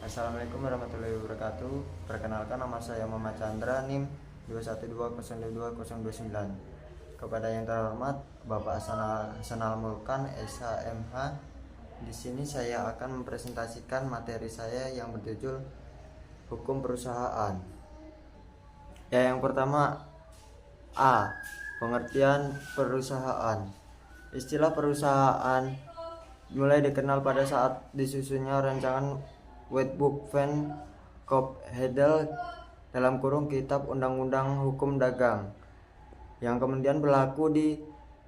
Assalamualaikum warahmatullahi wabarakatuh. Perkenalkan, nama saya Muhammad Chandra, NIM 2120229. Kepada yang terhormat Bapak Hasanal Mulkan, SHMH. Di sini saya akan mempresentasikan materi saya yang berjudul Hukum Perusahaan. Yang pertama, A. Pengertian perusahaan. Istilah perusahaan mulai dikenal pada saat disusunnya rancangan Wetboek van Coppedel (Kitab Undang-Undang Hukum Dagang) yang kemudian berlaku di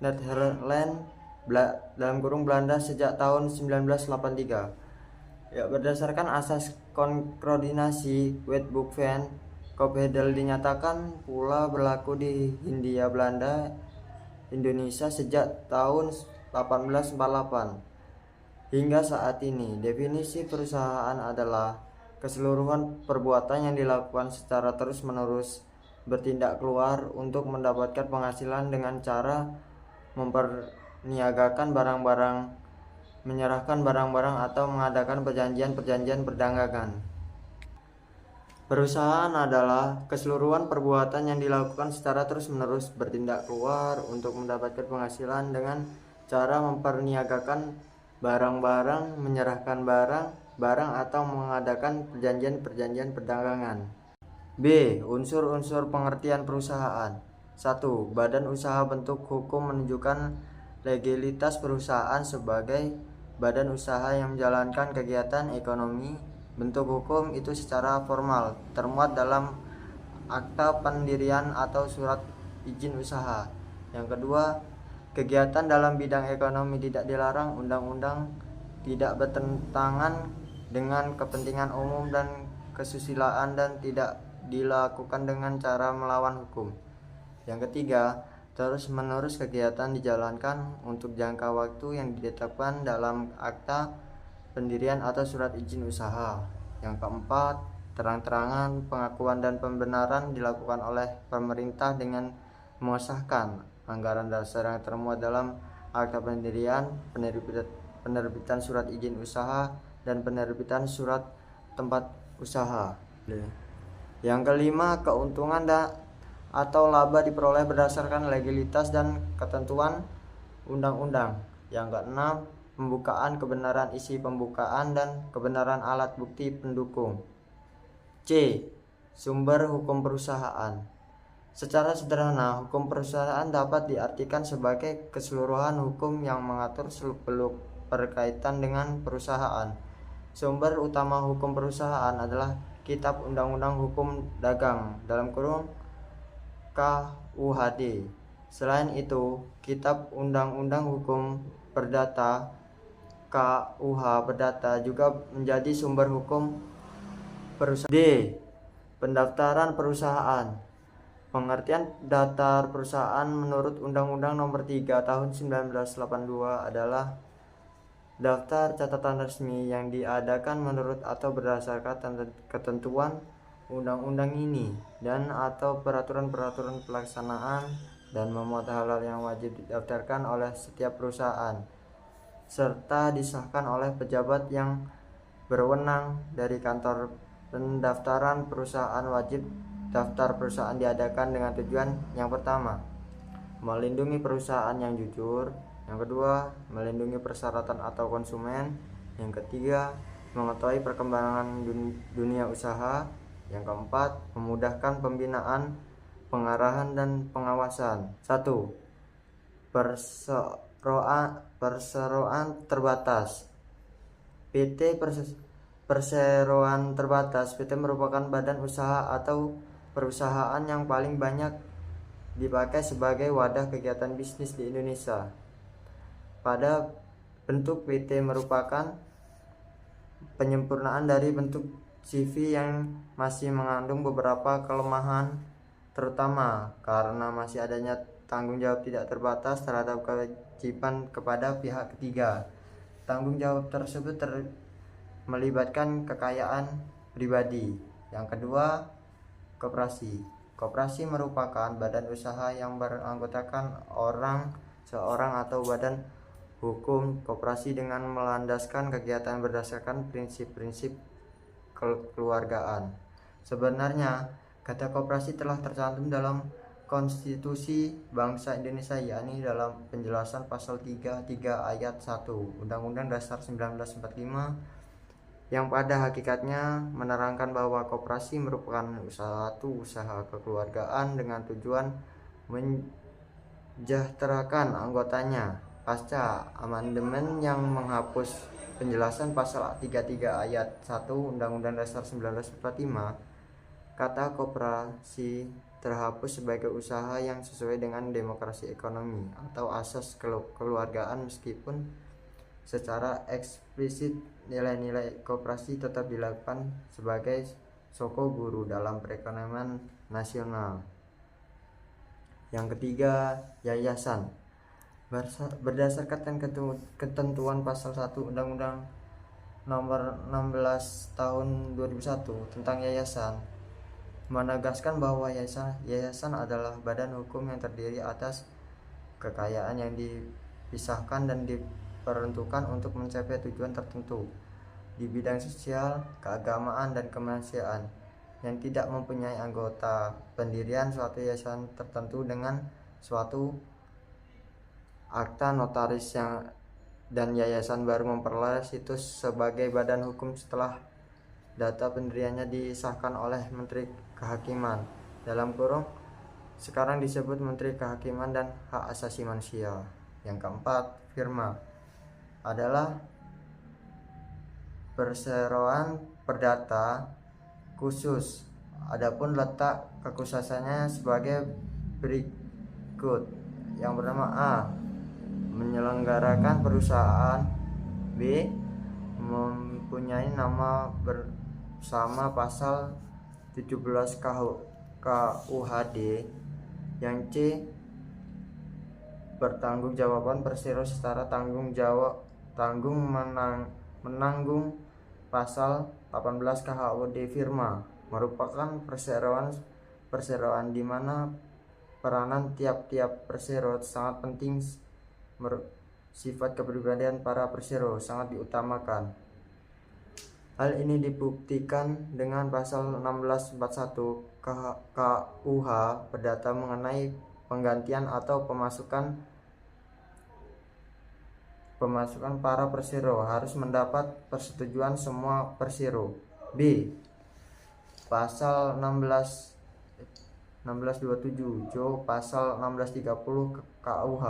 Nederland (Belanda) sejak tahun 1983. Berdasarkan asas koordinasi, Wetboek van Coppedel dinyatakan pula berlaku di Hindia Belanda Indonesia sejak tahun 1848. Hingga saat ini, definisi perusahaan adalah keseluruhan perbuatan yang dilakukan secara terus-menerus bertindak keluar untuk mendapatkan penghasilan dengan cara memperniagakan barang-barang, menyerahkan barang-barang, atau mengadakan perjanjian-perjanjian perdagangan. Perusahaan adalah keseluruhan perbuatan yang dilakukan secara terus-menerus bertindak keluar untuk mendapatkan penghasilan dengan cara memperniagakan barang-barang, menyerahkan barang-barang, atau mengadakan perjanjian-perjanjian perdagangan. B. Unsur-unsur pengertian perusahaan. 1. Badan usaha. Bentuk hukum menunjukkan legalitas perusahaan sebagai badan usaha yang menjalankan kegiatan ekonomi. Bentuk hukum itu secara formal termuat dalam akta pendirian atau surat izin usaha. Yang kedua, kegiatan dalam bidang ekonomi tidak dilarang undang-undang, tidak bertentangan dengan kepentingan umum dan kesusilaan, dan tidak dilakukan dengan cara melawan hukum. Yang ketiga, terus-menerus kegiatan dijalankan untuk jangka waktu yang ditetapkan dalam akta pendirian atau surat izin usaha. Yang keempat, terang-terangan pengakuan dan pembenaran dilakukan oleh pemerintah dengan mengesahkan anggaran dasar yang termuat dalam akta pendirian, penerbitan surat izin usaha, dan penerbitan surat tempat usaha. Yang kelima, keuntungan atau laba diperoleh berdasarkan legalitas dan ketentuan undang-undang. Yang keenam, pembukaan, kebenaran isi pembukaan, dan kebenaran alat bukti pendukung. C. Sumber hukum perusahaan. Secara sederhana, hukum perusahaan dapat diartikan sebagai keseluruhan hukum yang mengatur seluk-beluk berkaitan dengan perusahaan. Sumber utama hukum perusahaan adalah Kitab Undang-Undang Hukum Dagang (KUHD). Selain itu, Kitab Undang-Undang Hukum Perdata (KUH Perdata) juga menjadi sumber hukum perusahaan. D. Pendaftaran perusahaan. Pengertian daftar perusahaan menurut Undang-Undang Nomor 3 Tahun 1982 adalah daftar catatan resmi yang diadakan menurut atau berdasarkan ketentuan undang-undang ini dan atau peraturan-peraturan pelaksanaan, dan memuat hal-hal yang wajib didaftarkan oleh setiap perusahaan serta disahkan oleh pejabat yang berwenang dari kantor pendaftaran perusahaan. Wajib daftar perusahaan diadakan dengan tujuan yang pertama, melindungi perusahaan yang jujur. Yang kedua, melindungi persyaratan atau konsumen. Yang ketiga, mengetahui perkembangan dunia usaha. Yang keempat, memudahkan pembinaan, pengarahan, dan pengawasan. 1. Perseroan terbatas. PT Perseroan terbatas. PT merupakan badan usaha atau perusahaan yang paling banyak dipakai sebagai wadah kegiatan bisnis di Indonesia. Pada bentuk PT merupakan penyempurnaan dari bentuk CV yang masih mengandung beberapa kelemahan, terutama karena masih adanya tanggung jawab tidak terbatas terhadap kewajiban kepada pihak ketiga. Tanggung jawab tersebut melibatkan kekayaan pribadi. Yang kedua, koperasi. Koperasi merupakan badan usaha yang beranggotakan seorang atau badan hukum. Koperasi dengan melandaskan kegiatan berdasarkan prinsip-prinsip kekeluargaan. Sebenarnya, kata koperasi telah tercantum dalam Konstitusi Bangsa Indonesia, yakni dalam penjelasan pasal 33 ayat 1 Undang-Undang Dasar 1945, yang pada hakikatnya menerangkan bahwa koperasi merupakan suatu usaha kekeluargaan dengan tujuan mensejahterakan anggotanya. Pasca amandemen yang menghapus penjelasan pasal 33 ayat 1 Undang-Undang Dasar 1945, kata koperasi terhapus sebagai usaha yang sesuai dengan demokrasi ekonomi atau asas kekeluargaan, meskipun secara eksplisit nilai-nilai koperasi tetap dilakukan sebagai soko guru dalam perekonomian nasional. Yang ketiga, yayasan. Berdasarkan ketentuan pasal 1 Undang-Undang Nomor 16 Tahun 2001 tentang yayasan, menegaskan bahwa yayasan adalah badan hukum yang terdiri atas kekayaan yang dipisahkan dan diperuntukkan untuk mencapai tujuan tertentu di bidang sosial, keagamaan, dan kemanusiaan, yang tidak mempunyai anggota. Pendirian suatu yayasan tertentu dengan suatu akta notaris dan yayasan baru memperoleh situs sebagai badan hukum setelah data pendiriannya disahkan oleh Menteri Kehakiman sekarang disebut Menteri Kehakiman dan Hak Asasi Manusia. Yang keempat, firma adalah perseroan perdata khusus. Adapun letak kekhususannya sebagai berikut. Yang pertama, A, menyelenggarakan perusahaan. B, mempunyai nama bersama pasal 17 KUHD. Yang C, bertanggungjawaban persero secara menanggung pasal 18 KUHD. Firma merupakan perseroan di mana peranan tiap-tiap persero sangat penting. Sifat kepribadian para persero sangat diutamakan. Hal ini dibuktikan dengan pasal 1641 KUH Perdata mengenai penggantian atau pemasukan para persero harus mendapat persetujuan semua persero. B, pasal 1627 Jo pasal 1630 KUH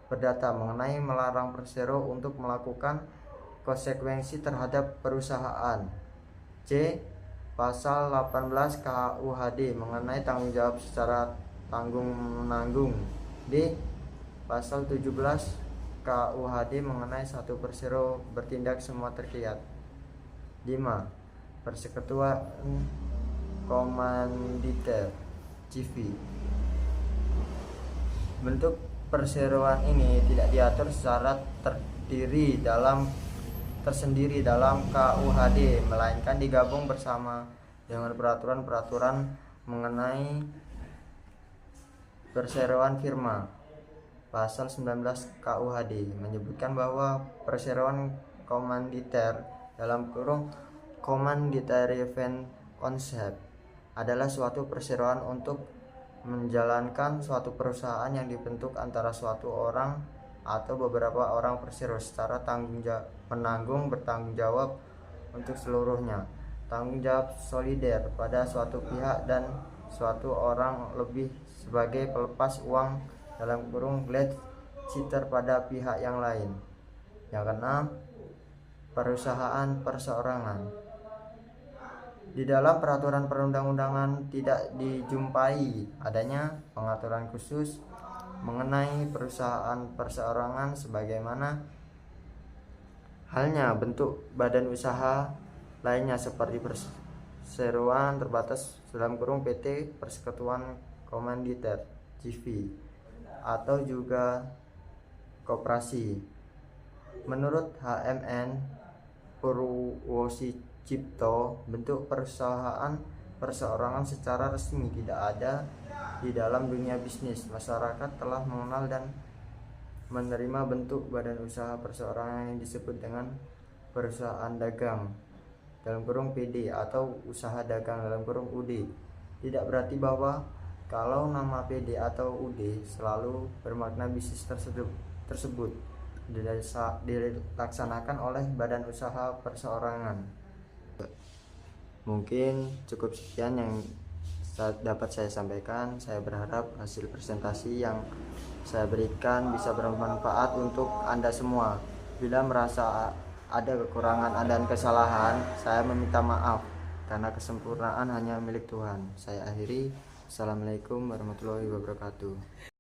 Perdata mengenai melarang persero untuk melakukan konsekuensi terhadap perusahaan. C, pasal 18 KUHD mengenai tanggung jawab secara tanggung-menanggung. D, pasal 17 KUHD mengenai satu persero bertindak semua terkait. 5, persekutuan komanditer CV. Bentuk perseroan ini tidak diatur secara tersendiri dalam KUHD, melainkan digabung bersama dengan peraturan-peraturan mengenai perseroan firma. Pasal 19 KUHD menyebutkan bahwa perseroan komanditer Commandeitarian Concept adalah suatu perseroan untuk menjalankan suatu perusahaan yang dibentuk antara suatu orang atau beberapa orang persero secara bertanggung jawab untuk seluruhnya. Tanggung jawab solider pada suatu pihak dan suatu orang lebih sebagai pelepas uang (glad cheater) pada pihak yang lain. Yang keenam, perusahaan perseorangan. Di dalam peraturan perundang-undangan tidak dijumpai adanya pengaturan khusus mengenai perusahaan perseorangan sebagaimana halnya bentuk badan usaha lainnya seperti perseroan terbatas (PT Persekutuan Komanditer CV) atau juga koperasi. Menurut HMN Purwosicipto, bentuk perusahaan perseorangan secara resmi tidak ada di dalam dunia bisnis. Masyarakat telah mengenal dan menerima bentuk badan usaha perseorangan yang disebut dengan perusahaan dagang. dalam kurung PD atau usaha dagang dalam kurung UD. Tidak berarti bahwa kalau nama PD atau UD selalu bermakna bisnis tersebut dilaksanakan oleh badan usaha perseorangan. Mungkin cukup sekian yang dapat saya sampaikan. Saya berharap hasil presentasi yang saya berikan bisa bermanfaat untuk Anda semua. Bila merasa ada kekurangan dan kesalahan, saya meminta maaf karena kesempurnaan hanya milik Tuhan. Saya akhiri. Assalamualaikum warahmatullahi wabarakatuh.